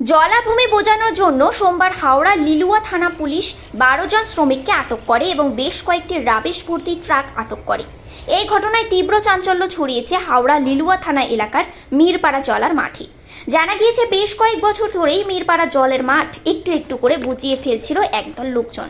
জলাভূমি বোঝানোর জন্য সোমবার হাওড়া লিলুয়া থানা পুলিশ 12 জন শ্রমিককে আটক করে এবং বেশ কয়েকটি রাবিশ ভর্তি ট্রাক আটক করে। এই ঘটনায় তীব্র চাঞ্চল্য ছড়িয়েছে হাওড়া লিলুয়া থানা এলাকার মিরপাড়া জলার মাঠে। জানা গিয়েছে বেশ কয়েক বছর ধরেই মিরপাড়া জলের মাঠ একটু একটু করে বুঝিয়ে ফেলছিল একদল লোকজন।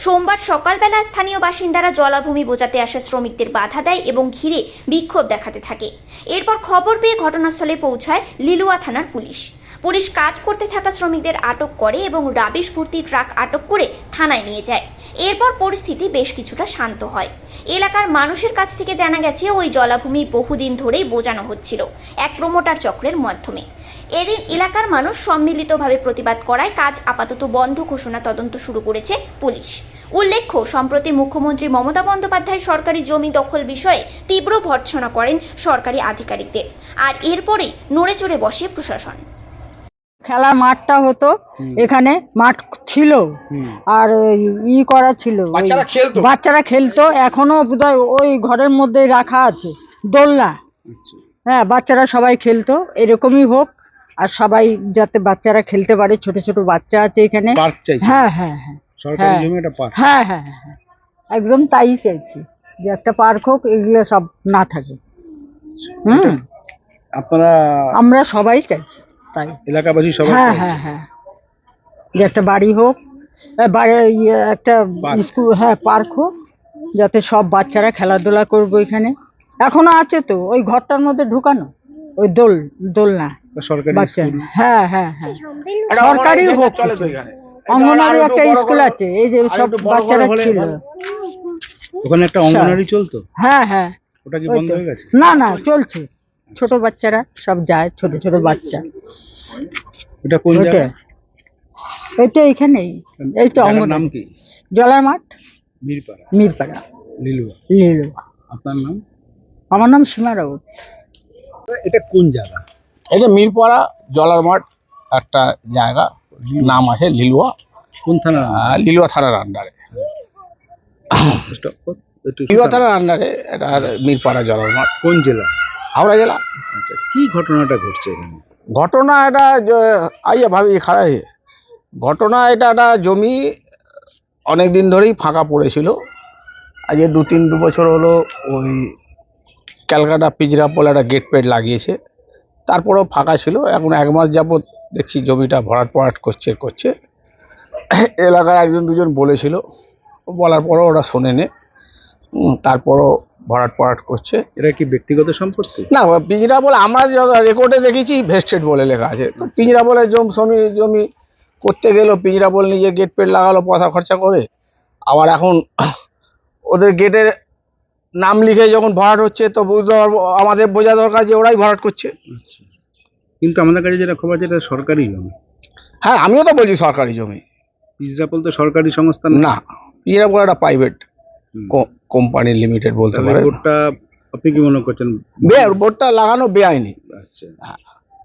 সোমবার সকালবেলা স্থানীয় বাসিন্দারা জলাভূমি বোঝাতে আসা শ্রমিকদের বাধা দেয় এবং ঘিরে বিক্ষোভ দেখাতে থাকে। এরপর খবর পেয়ে ঘটনাস্থলে পৌঁছায় লিলুয়া থানার পুলিশ। পুলিশ কাজ করতে থাকা শ্রমিকদের আটক করে এবং রাবিশ ভর্তি ট্রাক আটক করে থানায় নিয়ে যায়। এরপর পরিস্থিতি বেশ কিছুটা শান্ত হয়। এলাকার মানুষের কাছ থেকে জানা গেছে ওই জলাভূমি বহুদিন ধরেই বোঝানো হচ্ছিল এক প্রমোটার চক্রের মাধ্যমে। এদিন এলাকার মানুষ সম্মিলিতভাবে প্রতিবাদ করায় কাজ আপাতত বন্ধ ঘোষণা তদন্ত শুরু করেছে পুলিশ। উল্লেখ্য, সম্প্রতি মুখ্যমন্ত্রী মমতা বন্দ্যোপাধ্যায় সরকারি জমি দখল বিষয়ে তীব্র ভর্ৎসনা করেন সরকারি আধিকারিকদের, আর এরপরেই নড়েচড়ে বসে প্রশাসন। খেলার মাঠটা হতো, এখানে মাঠ ছিল আর করা ছিল, বাচ্চারা খেলতো। এখনো বোধহয় ওই ঘরের মধ্যে রাখা আছে দোলনা। হ্যাঁ, বাচ্চারা সবাই খেলতো। এরকমই হোক, আর সবাই যাতে বাচ্চারা খেলতে পারে। ছোট ছোট বাচ্চা আছে এখানে। হ্যাঁ হ্যাঁ হ্যাঁ হ্যাঁ হ্যাঁ হ্যাঁ, একদম তাই চাইছি যে একটা পার্ক হোক, এগুলো সব না থাকে। আমরা সবাই চাইছি তাই, এলাকাবাসী সবাই। হ্যাঁ হ্যাঁ হ্যাঁ, যে একটা বাড়ি হোক, একটা স্কুল, হ্যাঁ পার্ক হোক, যাতে সব বাচ্চারা খেলাধুলা করবো। এখানে এখনো আছে তো ওই ঘরটার মধ্যে ঢুকানো ওই দোলনা বাচ্চা। হ্যাঁ হ্যাঁ হ্যাঁ, সরকারি হোক। অঙ্গনওয়াড়ি একটা স্কুল আছে, এই যে সব বাচ্চারা ছিল ওখানে। একটা অঙ্গনওয়াড়ি চলতো? হ্যাঁ হ্যাঁ, ওটা কি বন্ধ হয়ে গেছে? না না, চলছে। ছোট বাচ্চারা সব যায়, ছোট ছোট বাচ্চা। এটা কোন জায়গা? এটা এখানেই। এই তো অঙ্গনওয়াড়ি। নাম কি? জলার মাঠ, মিরপাড়া লিলুয়া। আপনার নাম? আমার নাম সীমা রাউত। এটা কোন জায়গা? এটা মিরপাড়া জলার মাঠ একটা জায়গা, নাম আছে লিলুয়া। কোন থানা? লিলুয়া থানার আন্ডারে। লিলুয়া থানার আন্ডারে এটা মিরপাড়া জলার মাঠ। কোন জেলা? হাওড়া জেলা। আচ্ছা, কি ঘটনাটা ঘটছে এখানে? ঘটনা এটা আইয়া ভাবি খারাপ ঘটনা। এটা একটা জমি অনেক দিন ধরেই ফাঁকা পড়েছিল। আজ 2 বছর হলো ওই ক্যালকাটা পিজরা বলে একটা গেট পেট লাগিয়েছে, তারপরেও ফাঁকা ছিল। এখন 1 মাস যাবত দেখছি জমিটা ভরাট করছে। এলাকার 1 2 জন বলেছিল, বলার পরও ওরা শোনেনি, তারপরও ভরাট করছে। এটা কি ব্যক্তিগত সম্পত্তি? না, পিজরা বলে আমরা রেকর্ডে দেখেছি ভেস্টেড বলে লেখা আছে। তো পিজরা বলে জমি করতে গেল, পিজরা বলে নিজে গেট পেট লাগালো পয়সা খরচা করে। আবার এখন ওদের গেটের নাম লিখে যখন ভরাট হচ্ছে, তো বুঝতে পারবো, আমাদের বোঝা দরকার যে ওরাই ভরাট করছে। কিন্তু আমাদের কাছে যেটা খবর আছে এটা সরকারি জমি। হ্যাঁ, আমিও তো বলছি সরকারি জমি। পিজরাপোল তো সরকারি সংস্থা না, পিজরা বলে একটা প্রাইভেট কোম্পানি লিমিটেড বলতে পারে। বোর্ডটা আপনি কি মনে করছেন? বোর্ডটা লাগানো বেআইনি। আচ্ছা,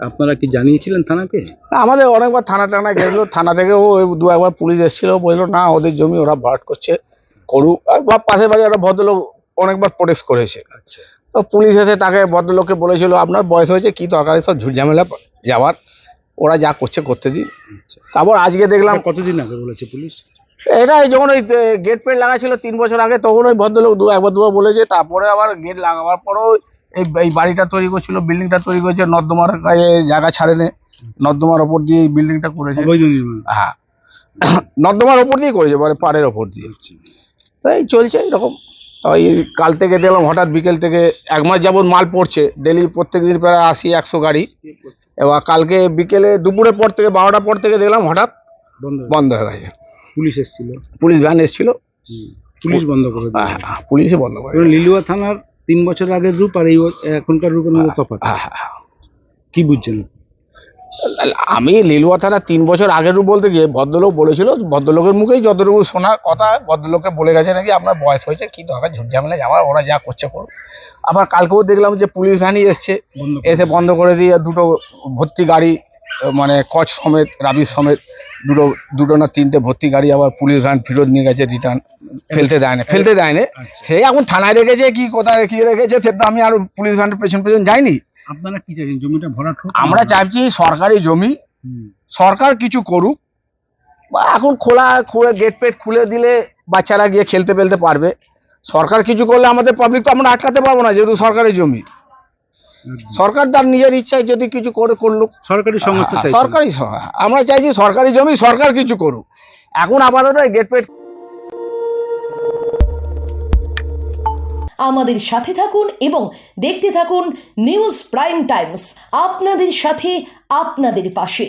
আপনারা কি জানিয়েছিলেন থানাকে? আমাদের অনেকবার থানা গেছিল, থানা থেকেও 2-1 বার পুলিশ এসেছিল, বললো না ওদের জমি ওরা ভরাট করছে, করুক। আর পাশের বাড়ি একটা ভদ্রলোক অনেকবার প্রোটেস্ট করেছে। আচ্ছা, তো পুলিশ এসে তাকে ভদ্রলোককে বলেছিল আপনার বয়স হয়েছে, কি দরকার সব ঝুট ঝামেলা যাওয়ার, ওরা যা করছে করতে দিন। তারপর আজকে দেখলাম। কতদিন আগে বলেছে পুলিশ এটা? যখন ওই গেট পেট লাগাছিল 3 বছর আগে, তখন ওই ভদ্রলোক 1 বার 2 বার বলেছে। তারপরে আবার গেট লাগাবার পরও এই বাড়িটা তৈরি করছিল, বিল্ডিংটা তৈরি করেছে নর্দমার গায়ে, জায়গা ছাড়েনে নর্দমার ওপর দিয়ে এই বিল্ডিংটা করেছে। হ্যাঁ, নর্দমার ওপর দিয়ে করেছে, মানে পাড়ের ওপর দিয়ে। তাই চলছে এরকম। তাই কাল থেকে দেখলাম হঠাৎ বিকেল থেকে 1 মাস যাবৎ মাল পড়ছে ডেলি, প্রত্যেকদিন প্রায় 80-100 গাড়ি। এবার কালকে বিকেলে দুপুরের পর থেকে 12টার পর থেকে দেখলাম হঠাৎ বন্ধ হয়ে গেছে। পুলিশ এসেছিল, পুলিশ ভ্যান এসেছিল, পুলিশ বন্ধ করে দিল। হ্যাঁ, পুলিশই বন্ধ করে। লিলুয়া থানার 3 বছর আগের রূপ আর এই এখনকার রূপের মধ্যে তফাৎ কি বুঝছেন? আমি লিলুয়া থানা 3 বছর আগের রূপ বলতে গিয়ে ভদ্রলোক বলেছিল, ভদ্রলোকের মুখেই যতটুকু শোনা কথা, ভদ্রলোককে বলে গেছে নাকি আপনার বয়স হয়েছে, কি দরকার ঝুট ঝামেলা যাওয়ার, ওরা যা করছে করুক। আবার কালকেও দেখলাম যে পুলিশ ভ্যানই এসে বন্ধ করে দিয়ে 2টো ভর্তি গাড়ি, মানে কচ সমেত, রাবিশ সমেত, 2টো না 3টে ভর্তি গাড়ি আবার পুলিশ ভ্যান ফেরত নিয়ে গেছে, রিটার্ন। ফেলতে দেয় না। সে এখন থানায় রেখেছে, কি কোথায় রেখে রেখেছে, সে তো আমি আর পুলিশ ভ্যানের পেছন যাইনি। আপনারা কি চাইছেন? জমিটা ভরাট হোক? আমরা চাইছি সরকারি জমি, সরকার কিছু করুক, বা এখন খুলে গেট পেট খুলে দিলে বাচ্চারা গিয়ে খেলতে ফেলতে পারবে। সরকার কিছু করলে আমাদের পাবলিক তো আমরা আটকাতে পারবো না, যেহেতু সরকারি জমি। সরকার তার নিজের ইচ্ছায় যদি কিছু করলুক। সরকারি সংস্থা চাইছে। সরকারি আমরা চাইছি সরকারি জমি সরকার কিছু করুক। এখন আপাতত গেট পেট। আমাদের সাথে থাকুন এবং দেখতে থাকুন নিউজ প্রাইম টাইমস, আপনাদের সাথে আপনাদের পাশে।